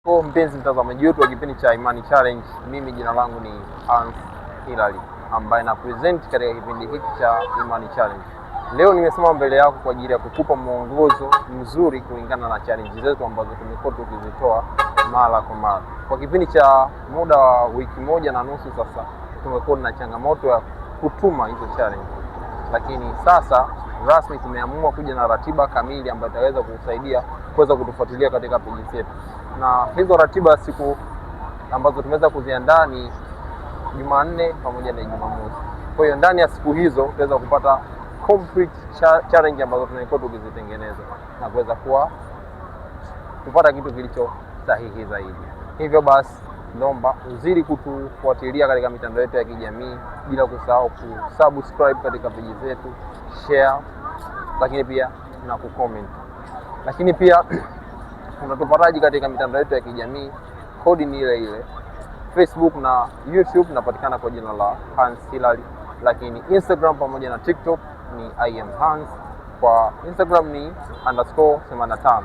Kwa mpenzi mtazamaji wetu wa kipindi cha Imani Challenge, mimi jina langu ni Hans Hilali ambaye na present katika kipindi hiki cha Imani Challenge. Leo nimesimama mbele yako kwa ajili ya kukupa mwongozo mzuri kulingana na challenge zetu ambazo tumekuwa tukizitoa mara kwa mara. Kwa kipindi cha muda wa wiki moja na nusu sasa tumekuwa na changamoto ya kutuma hizo challenge. Lakini sasa rasmi tumeamua kuja na ratiba kamili ambayo itaweza kukusaidia kuweza kutufuatilia katika peji zetu. Na hizo ratiba siku ambazo tumeweza kuziandaa ni Jumanne pamoja na Jumamosi. Kwa hiyo ndani ya siku hizo tutaweza kupata complete challenge ambazo tunaikuwa tukizitengeneza na kuweza kupata kitu kilicho sahihi zaidi. Hivyo basi naomba uzidi kutufuatilia katika mitandao yetu ya kijamii, bila kusahau kusubscribe katika peji zetu, share, lakini pia na kucomment. Lakini pia unatupataji katika mitandao yetu ya kijamii, kodi ni ile ile. Facebook na YouTube napatikana kwa jina la Hans Hilali, lakini Instagram pamoja na TikTok ni @Hans. Kwa Instagram ni _85.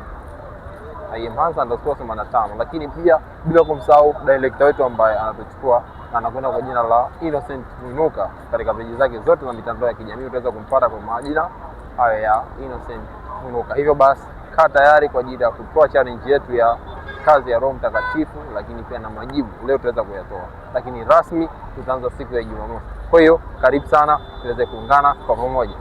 @Hans_85. Lakini pia bila kumsahau director wetu ambaye anatuchukua na anakwenda kwa jina la Innocent Mwinuka katika peji zake zote na mitandao ya kijamii utaweza kumpata kwa majina haya ya Innocent Mwinuka. Hivyo basi kaa tayari kwa ajili ya kutoa challenge yetu ya kazi ya Roho Mtakatifu, lakini pia na majibu leo tutaweza kuyatoa, lakini rasmi tutaanza siku ya Jumamosi. Kwa hiyo karibu sana tuweze kuungana kwa pamoja.